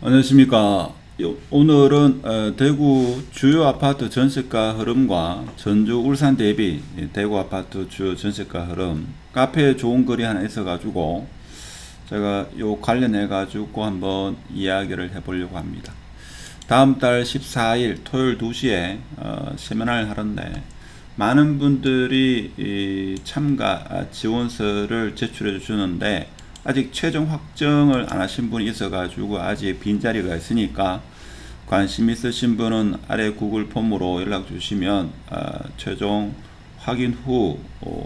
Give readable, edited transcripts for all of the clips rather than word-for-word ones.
안녕하십니까. 오늘은 대구 주요 아파트 전세가 흐름과 전주, 울산 대비 대구 아파트 주요 전세가 흐름, 카페에 좋은 글이 하나 있어가지고 제가 요 관련해가지고 한번 이야기를 해보려고 합니다. 다음 달 14일 토요일 2시에 세미나를 하는데 많은 분들이 참가 지원서를 제출해 주는데 아직 최종 확정을 안 하신 분이 있어가지고 아직 빈자리가 있으니까 관심 있으신 분은 아래 구글 폼으로 연락 주시면 최종 확인 후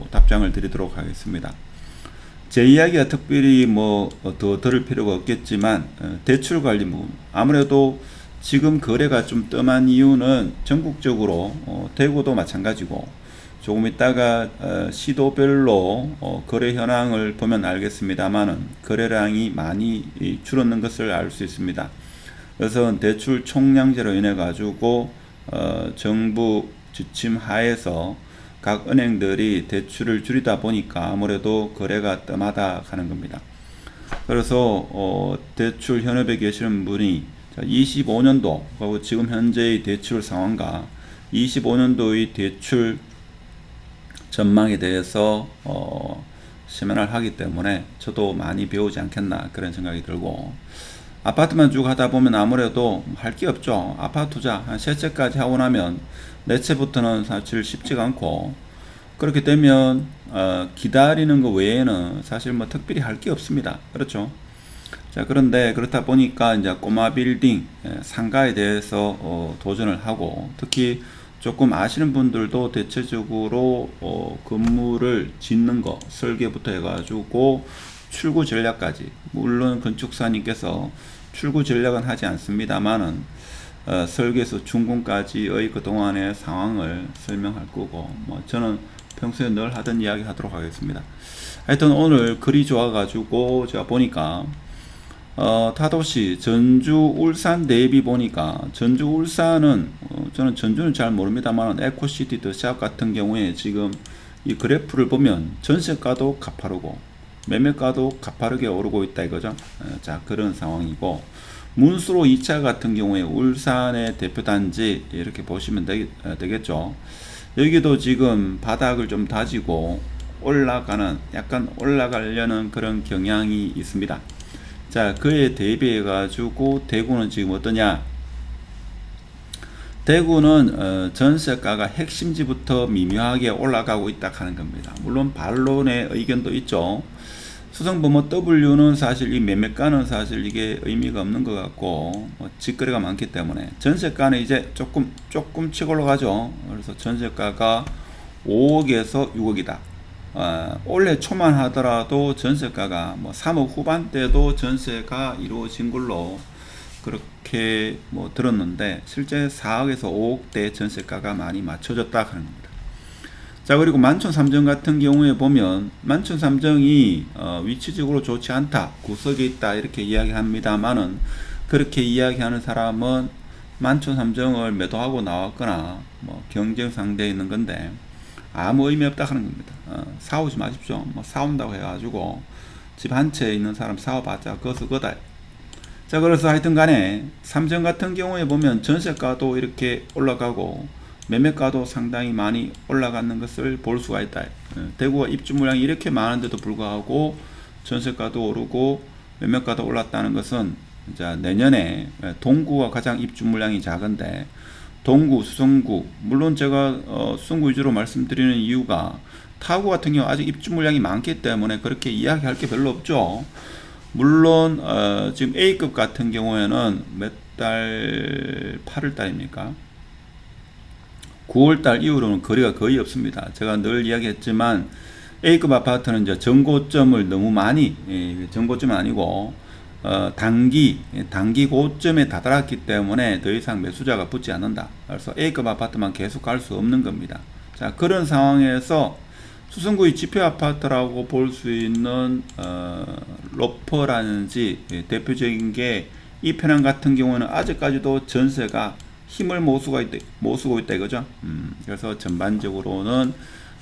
답장을 드리도록 하겠습니다. 제 이야기가 특별히 더 들을 필요가 없겠지만 대출 관리 부분, 아무래도 지금 거래가 좀 뜸한 이유는 전국적으로 대구도 마찬가지고 조금 있다가 시도별로 거래 현황을 보면 알겠습니다만은 거래량이 많이 줄었는 것을 알 수 있습니다. 그래서 대출 총량제로 인해 가지고 정부 지침 하에서 각 은행들이 대출을 줄이다 보니까 아무래도 거래가 뜸하다 하는 겁니다. 그래서 대출 현업에 계시는 분이 25년도 그리고 지금 현재의 대출 상황과 25년도의 대출 전망에 대해서 세미나를 하기 때문에 저도 많이 배우지 않겠나 그런 생각이 들고, 아파트만 쭉 하다 보면 아무래도 할 게 없죠. 아파트 투자 한 세 채까지 하고 나면 네 채부터는 사실 쉽지가 않고, 그렇게 되면 기다리는 것 외에는 사실 특별히 할 게 없습니다. 그렇죠. 자, 그런데 그렇다 보니까 이제 꼬마 빌딩 상가에 대해서 도전을 하고, 특히 조금 아시는 분들도 대체적으로 건물을 짓는 거 설계부터 해가지고 출구 전략까지, 물론 건축사님께서 출구 전략은 하지 않습니다만은 설계에서 준공까지의 그동안의 상황을 설명할 거고, 저는 평소에 늘 하던 이야기 하도록 하겠습니다. 하여튼 오늘 글이 좋아가지고 제가 보니까 타도시 전주 울산 대비 보니까 전주 울산은 저는 전주는 잘 모릅니다만 에코시티 더샵 같은 경우에 지금 이 그래프를 보면 전세가도 가파르고 매매가도 가파르게 오르고 있다 이거죠. 자, 그런 상황이고, 문수로 2차 같은 경우에 울산의 대표단지 이렇게 보시면 되겠죠. 여기도 지금 바닥을 좀 다지고 약간 올라가려는 그런 경향이 있습니다. 자, 그에 대비해 가지고 대구는 지금 어떠냐? 대구는 전세가가 핵심지부터 미묘하게 올라가고 있다 하는 겁니다. 물론 반론의 의견도 있죠. 수성범어 W는 사실 이 매매가는 사실 이게 의미가 없는 것 같고 직거래가 많기 때문에 전세가는 이제 조금씩 올라가죠. 그래서 전세가가 5억에서 6억이다. 올해 초만 하더라도 전세가가 3억 후반대도 전세가 이루어진 걸로 그렇게 들었는데, 실제 4억에서 5억대 전세가가 많이 맞춰졌다 하는 겁니다. 자, 그리고 만촌 3정 같은 경우에 보면 만촌 3정이 위치적으로 좋지 않다, 구석에 있다 이렇게 이야기합니다만은, 그렇게 이야기하는 사람은 만촌 3정을 매도하고 나왔거나 경쟁 상대에 있는 건데 아무 의미 없다 하는 겁니다. 사오지 마십시오. 사온다고 해가지고 집 한 채에 있는 사람 사와봤자 거다. 자, 그래서 하여튼 간에 삼정 같은 경우에 보면 전세가도 이렇게 올라가고 매매가도 상당히 많이 올라가는 것을 볼 수가 있다. 대구가 입주 물량이 이렇게 많은데도 불구하고 전세가도 오르고 매매가도 올랐다는 것은 이제 내년에 동구가 가장 입주 물량이 작은데 동구, 수성구, 물론 제가 수성구 위주로 말씀드리는 이유가 타구 같은 경우 아직 입주 물량이 많기 때문에 그렇게 이야기할 게 별로 없죠. 물론 지금 A급 같은 경우에는 몇 달, 8월달입니까? 9월달 이후로는 거래가 거의 없습니다. 제가 늘 이야기했지만 A급 아파트는 이제 정고점을 너무 많이, 정고점이 아니고 단기 고점에 다다랐기 때문에 더 이상 매수자가 붙지 않는다. 그래서 A급 아파트만 계속 갈 수 없는 겁니다. 자, 그런 상황에서 수성구의 지표 아파트라고 볼 수 있는 로퍼라든지 대표적인 게 이편항 같은 경우는 아직까지도 전세가 힘을 못 쓰고 있다 이거죠. 그래서 전반적으로는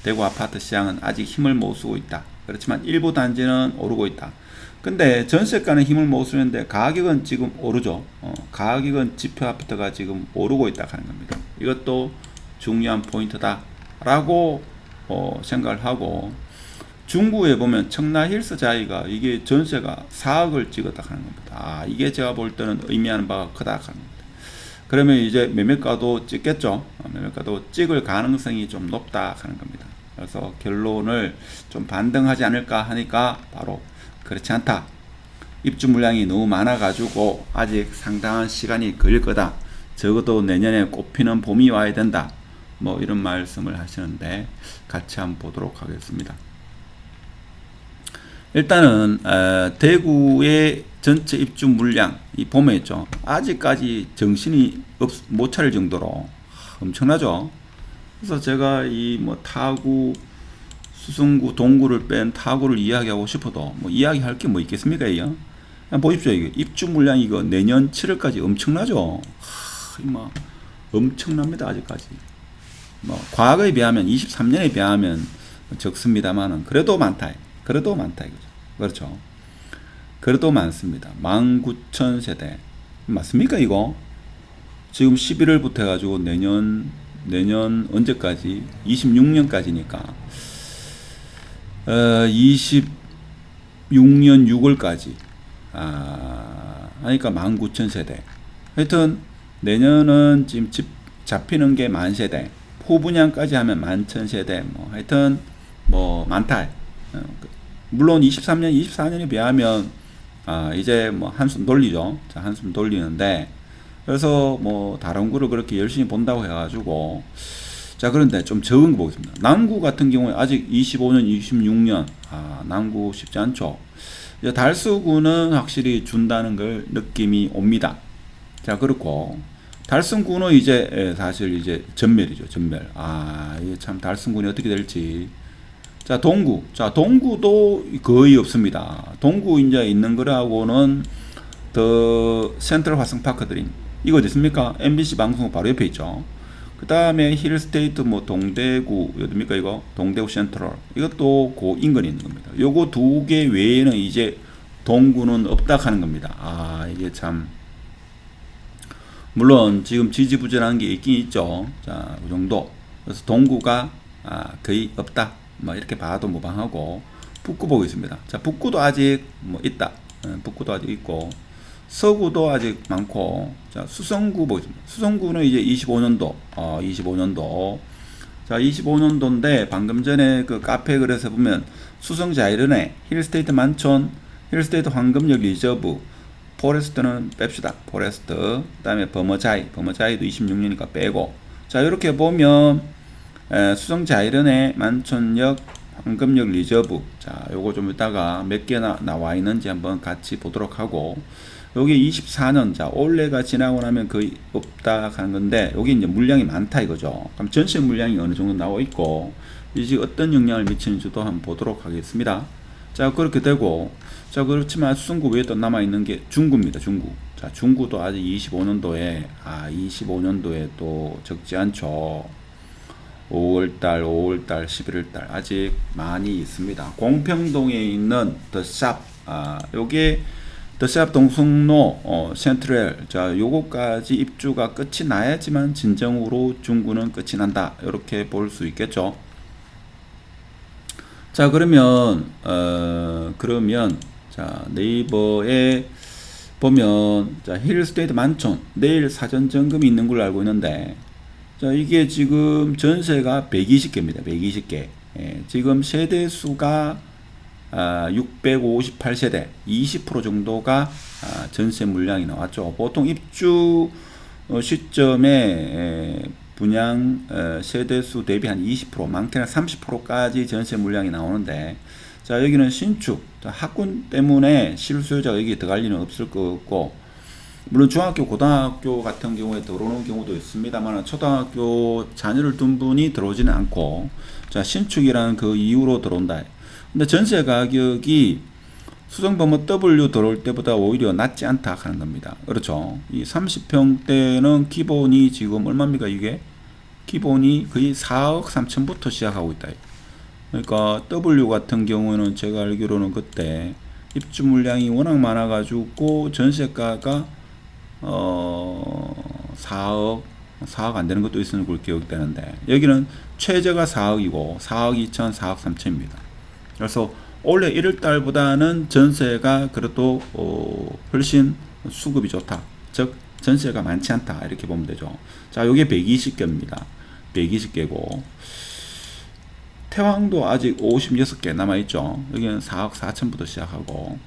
대구 아파트 시장은 아직 힘을 못 쓰고 있다. 그렇지만 일부 단지는 오르고 있다. 근데 전세가는 힘을 못 쓰는데 가격은 지금 오르죠. 가격은 지표 아파트가 지금 오르고 있다 하는 겁니다. 이것도 중요한 포인트다라고 생각을 하고, 중구에 보면 청라힐스 자이가 이게 전세가 4억을 찍었다 하는 겁니다. 이게 제가 볼 때는 의미하는 바가 크다 하는 겁니다. 그러면 이제 매매가도 찍겠죠. 매매가도 찍을 가능성이 좀 높다 하는 겁니다. 그래서 결론을 좀 반등하지 않을까 하니까 바로 그렇지 않다. 입주 물량이 너무 많아 가지고 아직 상당한 시간이 걸릴 거다. 적어도 내년에 꽃피는 봄이 와야 된다. 뭐 이런 말씀을 하시는데 같이 한번 보도록 하겠습니다. 일단은 대구의 전체 입주 물량 이 보면 있죠. 아직까지 정신이 못 차릴 정도로 엄청나죠. 그래서 제가 이 뭐 타구, 수성구, 동구를 뺀 타구를 이야기하고 싶어도 뭐 이야기할 게 뭐 있겠습니까? 이요? 그냥 보십시오. 이거 입주 물량 이거 내년 7월까지 엄청나죠. 뭐 엄청납니다. 아직까지. 뭐 과거에 비하면 23년에 비하면 적습니다만은 그래도 많다. 그래도 많다 이거죠. 그렇죠. 그래도 많습니다. 19,000세대 맞습니까 이거? 지금 11월부터 해가지고 내년 언제까지? 26년까지니까 26년 6월까지 하니까 19,000세대. 하여튼 내년은 지금 집 잡히는 게 10,000세대, 후분양까지 하면 11,000세대. 뭐 하여튼 뭐 많다. 물론 23년, 24년에 비하면 이제 뭐 한숨 돌리죠. 자, 한숨 돌리는데, 그래서 뭐 다른 구를 그렇게 열심히 본다고 해가지고, 자, 그런데 좀 적은 거 보겠습니다. 남구 같은 경우에 아직 25년, 26년, 남구 쉽지 않죠. 이제 달수구는 확실히 준다는 걸 느낌이 옵니다. 자, 그렇고 달성구는 이제 사실 이제 전멸이죠. 전멸. 이게 참 달성군이 어떻게 될지. 자, 동구. 자, 동구도 거의 없습니다. 동구 이제 있는 거라고는 더 센트럴 화성파크 드림. 이거 어디 있습니까? MBC 방송국 바로 옆에 있죠. 그 다음에 힐스테이트 뭐 동대구, 어딥니까 이거? 동대구 센트럴. 이것도 그 인근에 있는 겁니다. 요거 두 개 외에는 이제 동구는 없다 하는 겁니다. 이게 참. 물론 지금 지지부진한 게 있긴 있죠. 자, 그 정도. 그래서 동구가 거의 없다. 뭐 이렇게 봐도 무방하고. 북구 보겠습니다. 자, 북구도 아직 뭐 있다. 북구도 아직 있고, 서구도 아직 많고. 자, 수성구 보겠습니다. 수성구는 이제 25년도. 25년도. 자, 25년도인데 방금 전에 그 카페 글에서 보면 수성자이른에 힐스테이트 만촌, 힐스테이트 황금역 리저브, 포레스트는 뺍시다. 포레스트. 그 다음에 버머자이도 26년이니까 빼고. 자, 이렇게 보면 수성자이른의 만촌역, 황금역 리저브. 자, 요거 좀 이따가 몇 개나 나와 있는지 한번 같이 보도록 하고, 여기 24년, 자, 올해가 지나고 나면 거의 없다 하는 건데, 여기 이제 물량이 많다 이거죠. 그럼 전체 물량이 어느 정도 나와 있고, 이제 어떤 영향을 미치는지도 한번 보도록 하겠습니다. 자, 그렇게 되고, 자, 그렇지만 수성구 외에 또 남아있는 게 중구입니다. 중구. 자, 중구도 아직 25년도에, 25년도에 또 적지 않죠. 5월달, 11월달 아직 많이 있습니다. 공평동에 있는 더샵, 요게 더샵 동성로 센트럴. 자, 요거까지 입주가 끝이 나야지만 진정으로 중구는 끝이 난다. 이렇게 볼 수 있겠죠. 자, 그러면 자, 네이버에 보면, 자, 힐스테이트 만촌 내일 사전 점검이 있는 걸로 알고 있는데, 자, 이게 지금 전세가 120개입니다. 120개. 지금 세대 수가 658세대, 20% 정도가 전세 물량이 나왔죠. 보통 입주 시점에 분양 세대수 대비 한 20%, 많게는 30%까지 전세 물량이 나오는데, 자, 여기는 신축, 학군 때문에 실수요자가 여기 들어갈 일은 없을 것 같고, 물론 중학교, 고등학교 같은 경우에 들어오는 경우도 있습니다만, 초등학교 자녀를 둔 분이 들어오지는 않고, 자, 신축이라는 그 이유로 들어온다. 근데 전세 가격이 수성범어 W 들어올 때보다 오히려 낮지 않다 하는 겁니다. 그렇죠. 이 30평대는 기본이 지금 얼마입니까 이게? 기본이 거의 4억 3천부터 시작하고 있다. 그러니까 W 같은 경우는 제가 알기로는 그때 입주 물량이 워낙 많아가지고 전세가가 4억 안 되는 것도 있었는 걸로 기억되는데, 여기는 최저가 4억이고 4억 2천, 4억 3천입니다. 그래서 올해 1월 달보다는 전세가 그래도 훨씬 수급이 좋다. 즉 전세가 많지 않다, 이렇게 보면 되죠. 자, 요게 120개입니다. 120개고 태왕도 아직 56개 남아있죠. 여기는 4억 4천부터 시작하고,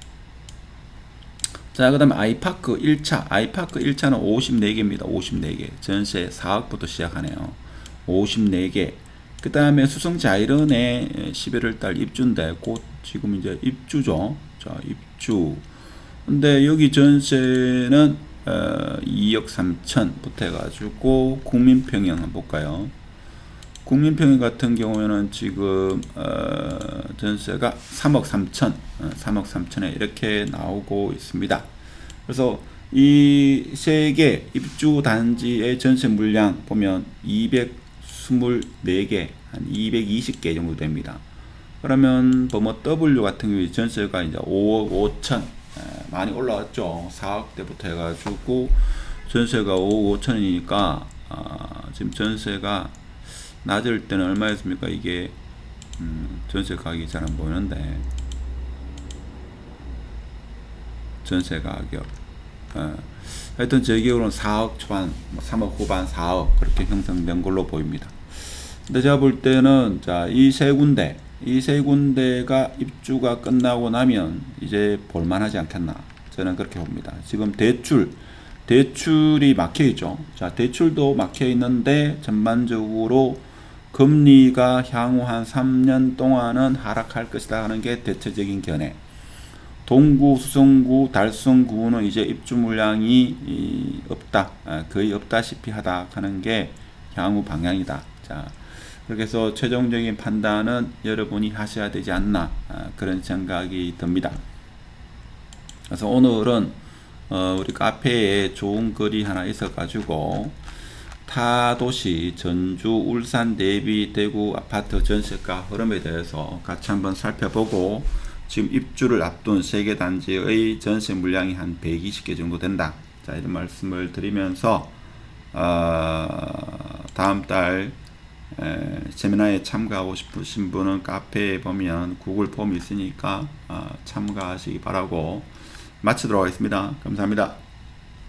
자, 그 다음에 아이파크 1차. 아이파크 1차는 54개입니다. 54개. 전세 4억부터 시작하네요. 54개. 그 다음에 수성지 아이런에 11월 달 입주인데, 곧 지금 이제 입주죠. 자, 입주. 근데 여기 전세는 2억 3천부터 해가지고, 국민평형 한번 볼까요? 국민평형 같은 경우에는 지금 전세가 3억 3천, 3억 3천에 이렇게 나오고 있습니다. 그래서 이 세 개 입주 단지의 전세 물량 보면 224개, 한 220개 정도 됩니다. 그러면 뭐 W 같은 경우에 전세가 이제 5억 5천, 많이 올라왔죠. 4억대부터 해가지고 전세가 5억 5천이니까 지금 전세가 낮을 때는 얼마였습니까? 이게 전세 가격이 잘 안 보이는데, 전세 가격 하여튼 제 기억으로는 4억 초반, 3억 후반, 4억 그렇게 형성된 걸로 보입니다. 근데 제가 볼 때는 자, 이 세 군데가 입주가 끝나고 나면 이제 볼만하지 않겠나, 저는 그렇게 봅니다. 지금 대출이 막혀 있죠. 자, 대출도 막혀 있는데 전반적으로 금리가 향후 한 3년 동안은 하락할 것이다 하는 게 대체적인 견해. 동구, 수성구, 달성구는 이제 입주 물량이 없다, 거의 없다시피 하다 하는 게 향후 방향이다. 자, 그렇게 해서 최종적인 판단은 여러분이 하셔야 되지 않나, 그런 생각이 듭니다. 그래서 오늘은 우리 카페에 좋은 글이 하나 있어 가지고 타도시 전주, 울산 대비 대구 아파트 전세가 흐름에 대해서 같이 한번 살펴보고, 지금 입주를 앞둔 세개 단지의 전세 물량이 한 120개 정도 된다. 자, 이런 말씀을 드리면서 다음 달 세미나에 참가하고 싶으신 분은 카페에 보면 구글 폼이 있으니까 참가하시기 바라고 마치도록 하겠습니다. 감사합니다.